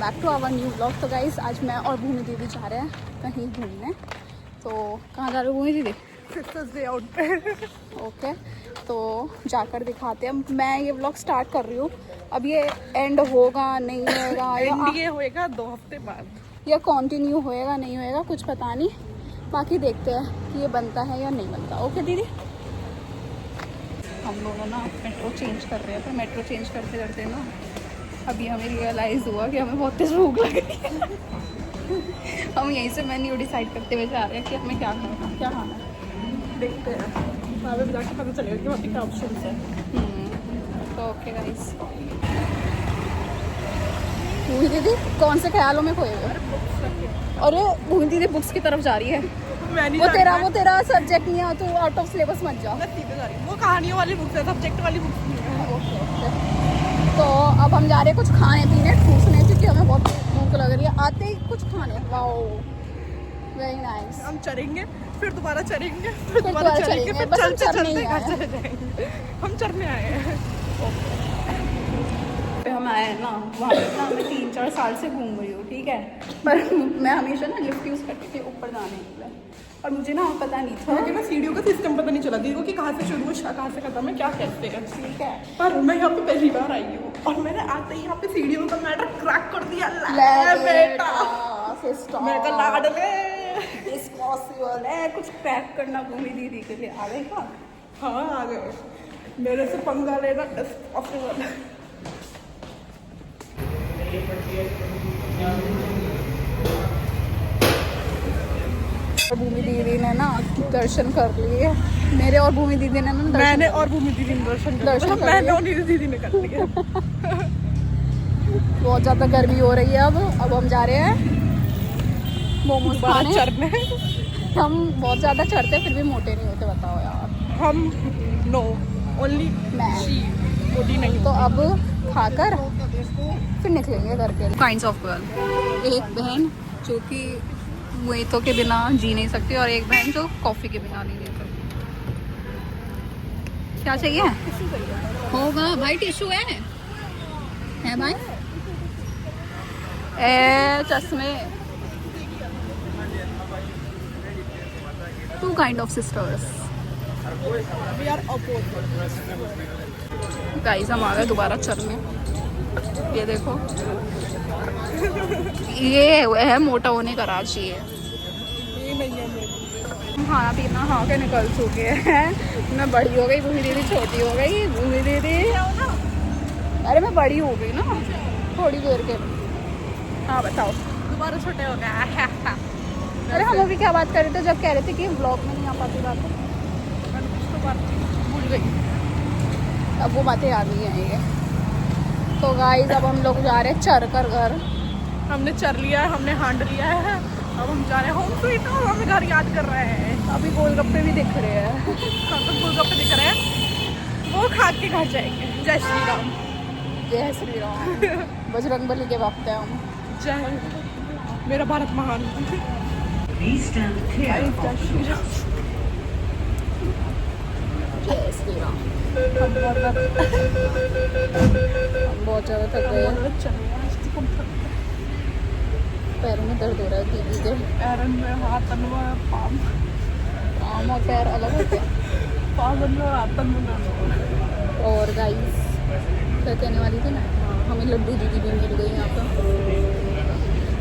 Back to our new blog. तो guys आज मैं और भूमि दीदी जा रहे हैं कहीं घूमने। तो कहाँ जा रहे हो भूमि दीदी? सिस्टर्स डे आउट पे। ओके, तो जाकर दिखाते हैं। मैं ये ब्लॉग स्टार्ट कर रही हूँ, अब ये एंड होगा नहीं होगा एंड ये होएगा 2 हफ्ते बाद, या कंटिन्यू होएगा नहीं होएगा कुछ पता नहीं। बाकी देखते हैं कि ये बनता है या नहीं बनता। ओके दीदी, हम लोगों ना मेट्रो चेंज कर रहे हैं, पर मेट्रो चेंज करते करते ना अभी हमें रियलाइज़ हुआ कि हमें बहुत तेज भूख लग रही है। हम यहीं से मेन्यू डिसाइड करते हुए जा रहे हैं कि हमें क्या खाना है। देखते हैं वहाँ पे जाके पता चलेगा कि वहाँ पे क्या ऑप्शन है। तो ओके गाइस, भूमि दीदी कौन से ख्यालों में खोए हुए? अरे भूमि दीदी बुक्स की तरफ जा रही है। मैं नहीं वो तेरा सब्जेक्ट नहीं है, तो आउट ऑफ सिलेबस मत जा। मैं सीधे जा रही हूँ, वो कहानियों वाली बुक्स है, सब्जेक्ट वाली बुक्स नहीं है। ओके। तो अब हम जा रहे हैं कुछ खाने पीने ठूसने, क्योंकि हमें बहुत भूख लग रही है। आते ही कुछ खाने, वाओ वेरी नाइस। हम चढ़ेंगे, फिर दोबारा चढ़ेंगे, फिर दोबारा दोबारा चढ़ेंगे, फिर बस हम चलते चढ़ने चलते ही घर आए हैं। चले जाएंगे। हम चढ़ने आए हैं। पे हम आए हैं ना, वहाँ पे ना मैं 3-4 साल से घूम रही हूँ, ठीक है। पर मैं हमेशा ना लिफ्ट यूज़ करती थी ऊपर जाने के लिए, और मुझे ना पता नहीं था मुझे ना सीढ़ियों का सिस्टम पता नहीं चला दीदी को कि कहाँ से शुरू है कहाँ से खत्म है, क्या कहते हैं। ठीक है। पर मैं यहाँ पे पहली बार आई हूँ और मैंने आते ही यहाँ पे सीढ़ियों का मैटर क्रैक कर दिया। ले बेटा सिस्टर, मैं तो लाड ले इस पॉसिबल है कुछ क्रैक करना भूमि दीदी के लिए। आ गई का? हाँ आ गए, मेरे से पंगा लेना इस पॉसिबल। और भूमि दीदी ने ना दर्शन कर लिए मेरे, और भूमि दीदी ने ना मैंने और भूमि दीदी ने दर्शन कर मैंने और नीरज दीदी ने कर लिया। बहुत ज़्यादा गर्मी हो रही है। अब हम जा रहे हैं मोमोज खाने। चढ़ने हम बहुत ज़्यादा चढ़ते हैं फिर भी मोटे नहीं होते, बताओ यार। हम नो ओनली मैं मोटी नहीं। तो अब खाकर फिर निकलेंगे घर के। काइंड्स ऑफ गर्ल, एक बहन जो कि मोहितो के बिना जी नहीं सकती, और एक बहन जो कॉफ़ी के बिना नहीं जी सकती। क्या चाहिए? होगा भाई, टिश्यू है भाई। ए चश्मे, 2 kind of sisters। We are opposite. Guys हम आ गए दोबारा चढ़ने। ये देखो, ये है मोटा होने का राज। ये नहीं है मेरी। खाना पीना खा के निकल चुके हैं। मैं बड़ी हो गई, भूमि दीदी छोटी हो गई। भूमि दीदी, अरे मैं बड़ी हो गई ना थोड़ी देर के। हाँ बताओ। दोबारा छोटे हो गए। अरे हम अभी क्या बात कर रहे थे जब कह रहे थे कि ब्लॉग में नहीं आ पाती बातें? मैंने कुछ तो बात भूल गई। अब वो बातें याद नहीं आएंगे। तो गाइस अब हम लोग जा रहे हैं चढ़ कर घर। हमने चर लिया है, हमने हांड लिया है, अब हम जा रहे हैं होम स्वीट होम। हमें घर याद कर रहे हैं। अभी गोलगप्पे भी दिख रहे हैं। हम तो गोलगप्पे दिख रहे हैं, वो खा के घर जाएंगे। जय श्री राम। जय श्री राम। बजरंगबली के वक्त है हम। जय मेरा भारत महान। जय श्री राम। जय श्री राम। हम बहुत ज़्यादा थक गए हैं। पैरों में दर्द हो रहा है दीदी के। पैरन में हाथ में पाम आम और पैर अलग होते हैं। पाम में हाथ में। और गाइस क्या कहने वाली थी ना, हमें लड्डू दीदी भी मिल गई यहाँ पर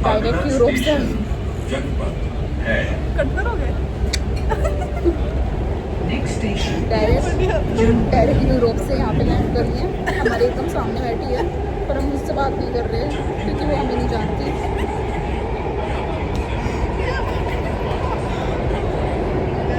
डायरेक्ट यूरोप से। कटकर हो गए। डायरेक्ट यूरोप से यहाँ पे लैंड कर लिए। हमारे एकदम सामने बैठी है, पर हम उससे बात नहीं कर रहे हैं क्योंकि वो हमें नहीं जानती।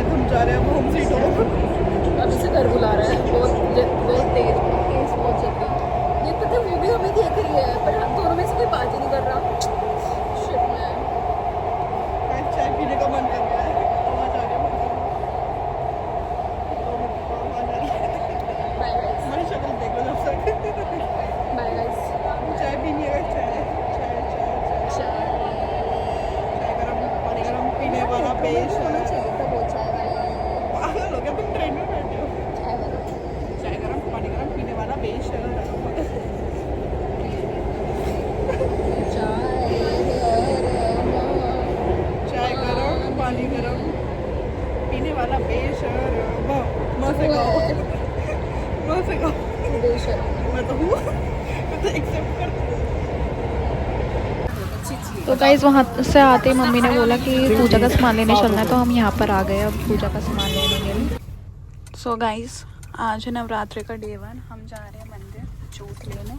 हम जा रहे हैं होम स्वीट होम। अब इसे घर बुला रहा है, बहुत तेज बहुत जल्दी। ये पता है वो भी हमें देख रही है, पर हम दोनों में से कोई बात ही नहीं कर रहा। Shit man. चाय पीने का मन कर रहा है। आवाज आ रही है। Bye guys. हमारी शक्ल देख लो जब तक। Bye guys. चाय पीनी है। चाय गरम, पानी गरम पीने वाला पेश है। चाहिए तो बहुत चाय पागल हो गया तुम, ट्रेन में बैठे हो। चाय गरम, पानी गरम पीने वाला पेश है। चाय बेशर्म। मैं तो हूँ, मैं तो एक्सेप्ट करती हूँ। तो गाइस वहाँ से आते ही मम्मी ने बोला कि पूजा का सामान लेने चलना है, तो हम यहाँ पर आ गए अब पूजा का सामान लेने के लिए। सो गाइस आज है नवरात्रि का डे 1, हम जा रहे हैं मंदिर जूत लेने।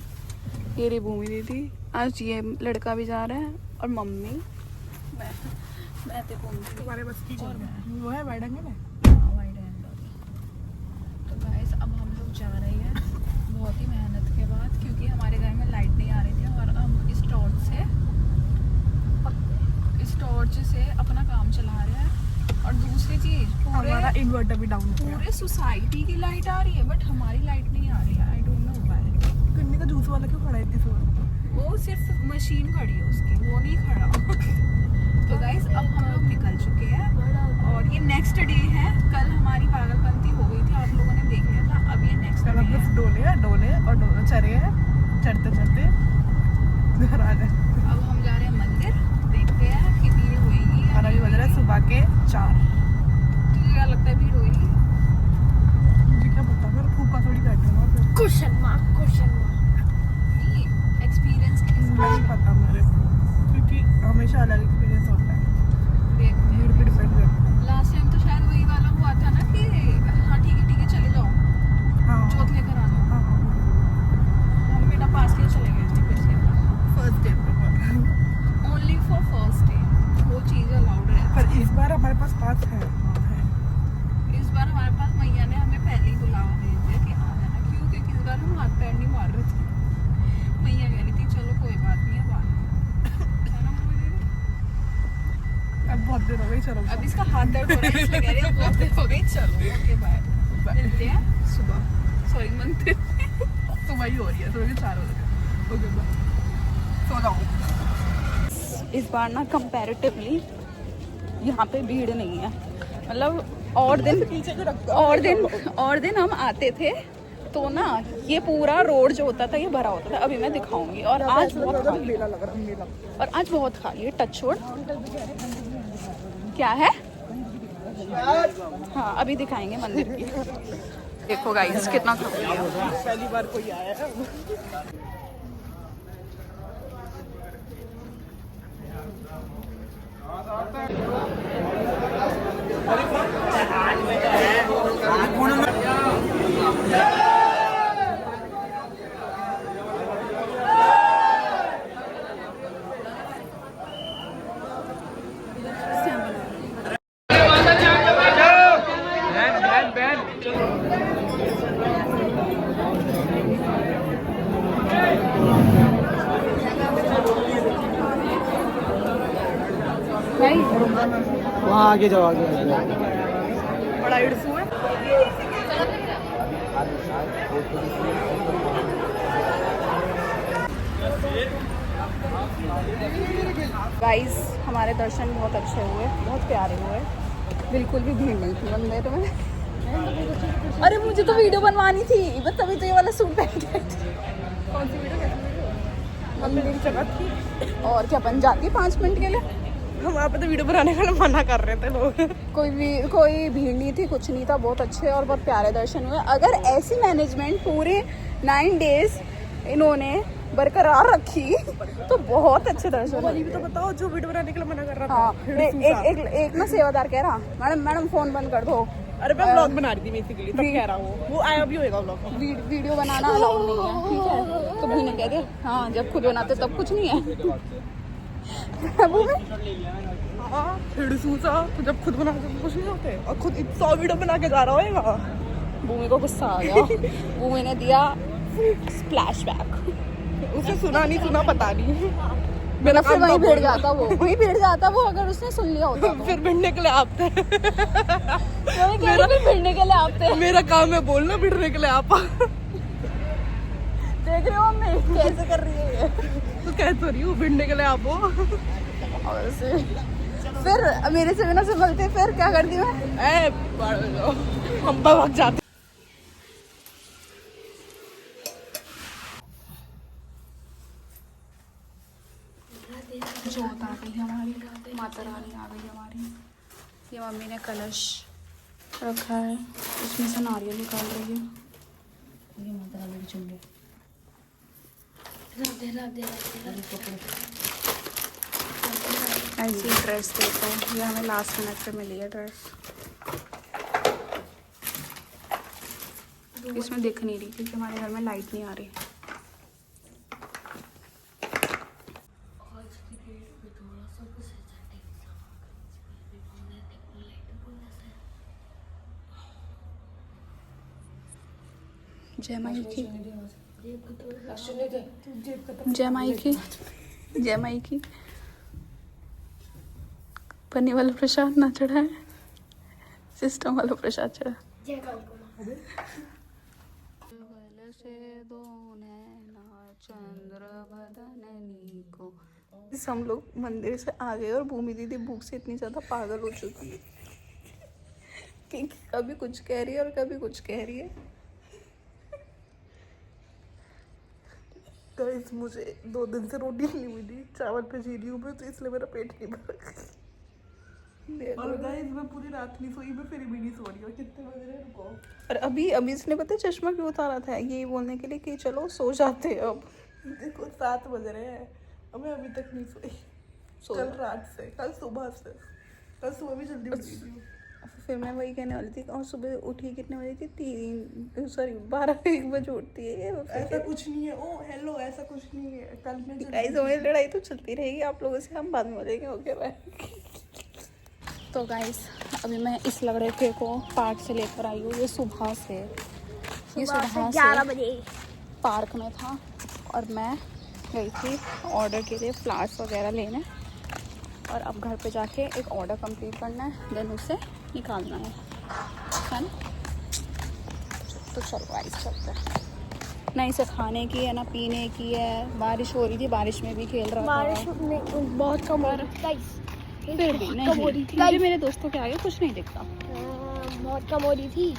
ये रही भूमि दीदी, आज ये लड़का भी जा रहा है और मम्मी मैं तो घूमती तुम्हारे बस की चल रहा है वो है वाइड एंगल है। तो गाइस अब हम लोग जा रहे हैं बहुत ही मेहनत के बाद, क्योंकि हमारे घर में लाइट नहीं आ रही थी और हम इस टॉर्च से अपना काम चला रहे हैं। और दूसरी चीज हमारा इन्वर्टर भी डाउन हो गया। पूरे सोसाइटी की लाइट आ रही है बट हमारी लाइट नहीं आ रही है। I don't know why. गन्ने का जूस वाला क्यों खड़ा है इतनी सुबह? वो सिर्फ मशीन खड़ी है उसकी, वो नहीं खड़ा। तो गाइस अब हम लोग निकल चुके हैं और ये नेक्स्ट डे है। कल हमारी पागलपंती हो गई थी, आप लोगों ने देख लिया था। अब ये नेक्स्ट डे है। डोले और डोले चढ़ते घर आ गए। अब हम जा रहे हैं मंदिर, देखते हैं कि भीड़ होएगी या और अभी बज रहा है सुबह के 4। तुझे क्या लगता है भीड़ होएगी? मुझे क्या पता, मेरा फूफा थोड़ी बैठे वहाँ पे। नहीं, एक्सपीरियंस के हिसाब नहीं पता मेरे को, क्योंकि हमेशा अलग एक्सपीरियंस होता है, से देखते भीड़ पे डिपेंड करता है। लास्ट टाइम तो शायद वही वाला हुआ था ना कि हाँ ठीक है चले जाओ, हाँ जोत लेकर आना। हाँ हम बिना पास के चले गए थे फिर से। फर्स्ट डे पे ओनली फॉर फर्स्ट डे वो चीज़ अलाउड है। पर इस बार हमारे पास पास है। इस बार हमारे पास मैया ने हमें पहले ही बुलावा भेज दिया कि आ जाना, क्यों? क्योंकि इस बार हम हाथ पैर नहीं मार रहे थे। मैया कह रही थी चलो कोई बात नहीं है बात है ना मम्मी दीदी? अब बहुत देर हो गई, चलो अब इसका हाथ दर्द हो रहा है इसलिए कह रही है अब बहुत देर हो गई, चलो ओके बाय। मिलते हैं सुबह, सॉरी मंदिर। सुबह ही हो रही है, सुबह के 4 बजे। ओके बाय, सो जाओ। इस बार ना कंपैरेटिवली यहाँ पे भीड़ नहीं है। मतलब और दिन हम आते थे तो ना ये पूरा रोड जो होता था ये भरा होता था। अभी मैं दिखाऊंगी। और आज बहुत खाली, मेला लग रहा है, मेला। और आज बहुत खाली है। टच छोड़ क्या है? हाँ अभी दिखाएंगे मंदिर की। देखो गाइस कितना खाली है। पहली बार कोई आया है। वहाँ आगे जाओ, आगे बड़ा इड़फू है। गाइस हमारे दर्शन बहुत अच्छे हुए, बहुत प्यारे हुए। बिल्कुल भी भीड़ नहीं थी मंदिर में। अरे मुझे तो वीडियो बनवानी थी, बस तभी तो ये वाला सूट पहन के आई थी। कौन सी वीडियो? कैसी वीडियो? मंदिर की जगह थी। और क्या बन जाती 5 मिनट के लिए। हम वहाँ पे तो वीडियो बनाने का मना कर रहे थे लोग। कोई भीड़ नहीं थी, कुछ नहीं था। बहुत अच्छे और बहुत प्यारे दर्शन हुए। अगर ऐसी मैनेजमेंट पूरे 9 डेज इन्होंने बरकरार रखी तो बहुत अच्छे दर्शन हुए। भी तो बताओ जो वीडियो बनाने के लिए मना कर रहा हाँ था। एक ना सेवादार कह रहा मैडम फोन बंद कर दो। अरे मैं व्लॉग बना रही थी बेसिकली, तब कह रहा हूँ वो आया भी होएगा व्लॉग। वीडियो बनाना अलाउड नहीं है, ठीक है? तो भाई ने कह दिया हाँ जब खुद बनाते तब कुछ नहीं है। अबू में हाँ तो जब खुद बनाते तो कुछ नहीं होते, और खुद 100 वीडियो बना के जा रहा होएगा। भूमि को गुस्सा आ गया। भूमि ने दिया स्प्लैश बैक। उसे सुना नहीं सुना पता नहीं। मेरा फिर वहीं भिड़ जाता वो अगर उसने सुन लिया होता तो। फिर भिड़ने के लिए आप थे। भिड़ने के लिए आप थे। मेरा काम है बोलना, भिड़ने के लिए आप। देख रहे हो मैं कैसे कर रही है ये। तो कह तो रही हूँ भिड़ने के लिए आप हो। और ऐसे फिर मेरे से बिना संभलते फिर क्या करती मैं? हम भाग जाते। जोत आ गई हमारी, माता रानी आ गई हमारी। ये मम्मी ने कलश रखा है, उसमें से नारियल निकाल रही है। ऐसी ड्रेस देखो, ये हमें लास्ट मिनट पे मिली है ड्रेस। इसमें दिख नहीं रही क्योंकि हमारे घर में लाइट नहीं आ रही। जय माई की, जय माई की, जय माई की। पन्नी वाला प्रसाद ना चढ़ा है, सिस्टम वाला प्रसाद चढ़ा। हम लोग मंदिर से आ गए और भूमि दीदी भूख से इतनी ज्यादा पागल हो चुकी है कि कभी कुछ कह रही है और कभी कुछ कह रही है। गाइस मुझे 2 दिन से रोटी नहीं मिली, चावल पे जी रही हूँ मैं, तो इसलिए मेरा पेट नहीं भरा। और गाइस मैं पूरी रात नहीं सोई, मैं फिर भी नहीं सो रही हूँ। कितने बज रहे हैं रुको। और अभी इसने पता है चश्मा क्यों उतारा था, ये बोलने के लिए कि चलो सो जाते हैं। अब देखो 7 बज रहे हैं और मैं अभी तक नहीं सोई। कल रात से, कल सुबह भी जल्दी उठ गई थी। फिर मैं वही कहने वाली थी, और सुबह उठी कितने बजे थी, 12-1 बजे उठती है ये। ऐसा कुछ नहीं है। ओ हेलो, ऐसा कुछ नहीं है। कल मैं गाइस हमारी लड़ाई तो चलती रहेगी आप लोगों से, हम बाद में बोलेंगे ओके बाय। तो गाइस अभी मैं इस लड़के को पार्क से लेकर आई हूँ। ये सुबह से 11 बजे पार्क में था और मैं गई थी ऑर्डर के लिए फ्लावर्स वगैरह लेने, और अब घर पे जाके एक ऑर्डर कंप्लीट करना है, देन उसे निकालना है ना। तो चलो गाइस चलते हैं। ना इसे खाने की है ना पीने की है। बारिश हो रही थी, बारिश में भी खेल रहा बारिश था। बहुत कम हो रही थी, फिर भी नहीं, मुझे मेरे दोस्तों के आगे कुछ नहीं दिखता। बहुत कम हो रही थी।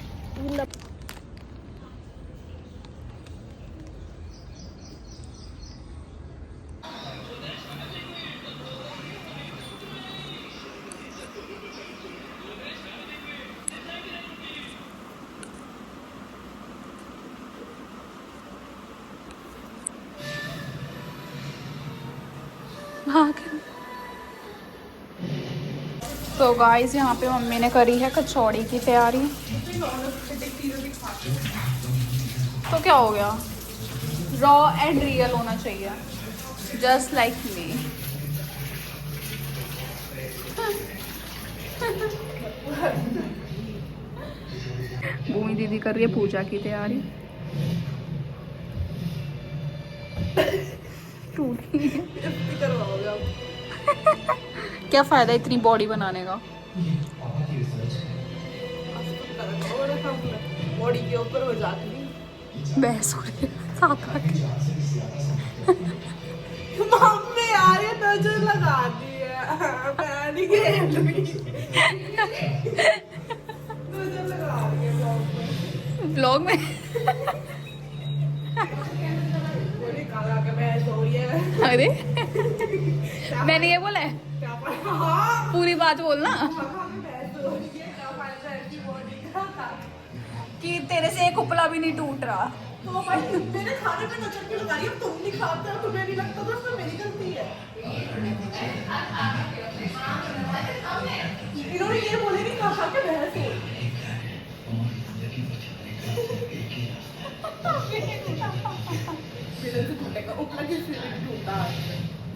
हाँ तो गाइस यहाँ पे मम्मी ने करी है कचौड़ी की तैयारी। तो क्या हो गया, रॉ एंड रियल होना चाहिए, जस्ट लाइक मी। भूमि दीदी कर रही है पूजा की तैयारी। टूटी करवाओगे आप? क्या फायदा इतनी बॉडी बनाने का। बॉडी के ऊपर हो जाती बहस हो रही है साथ आके। मम्मी यार ये नजर लगा दी है। मैं नहीं खेल रही। नजर लगा रही है ब्लॉग में। बोली काला के मैं सो रही है। अरे मैंने ये बोला है, क्या पता? हाँ पूरी बात बोलना मैं सो रही है। क्या फायदा है इसकी बॉडी का? कि तेरे से एक उपला भी नहीं टूट रहा। तो भाई मेरे खाने पे नजर क्यों लगा रही है? तुम नहीं खाते हो, तुम्हें नहीं लगता, तो उसमें मेरी गलती है। इन्होंने ये बोले नहीं कहा कि बहस हो।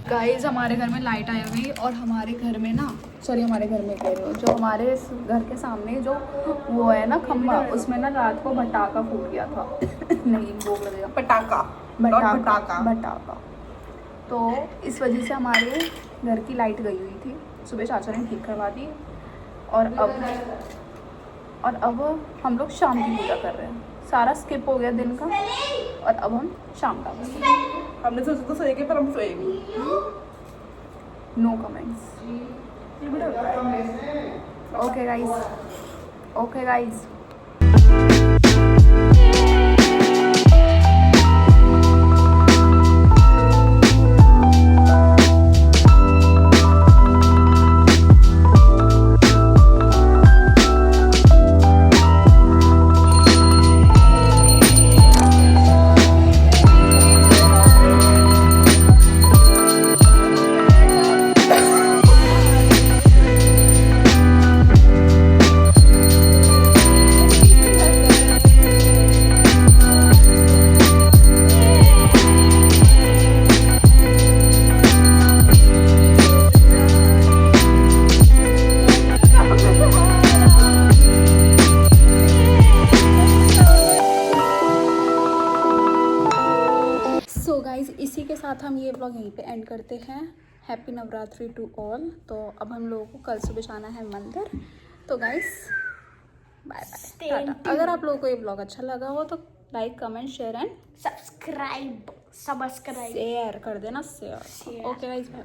गाइस हमारे घर में लाइट आई हुई और हमारे घर में ना, सॉरी हमारे घर में कह रही हूँ, जो हमारे इस घर के सामने जो वो है ना खम्बा, उसमें ना रात को भटाका फूट गया था। नहीं वो लगेगा पटाखा, भटाका। तो इस वजह से हमारे घर की लाइट गई हुई थी। सुबह चाचा ने ठीक करवा दी और अब हम लोग शाम की पूजा कर रहे हैं। सारा स्किप हो गया दिन का और अब हम शाम का कर रहे हैं। हमने सोचा तो सोएंगे पर हम सोएंगे। No comments. ओके गाइस साथ हम ये व्लॉग यहीं पे एंड करते हैं। Happy Navratri to all. तो अब हम लोगों को कल सुबह जाना है मंदिर। तो गाइस बाय बाय, टाटा। अगर आप लोगों को ये व्लॉग अच्छा लगा हो तो like, comment, share and subscribe share कर देना। शेयर। Okay guys, bye.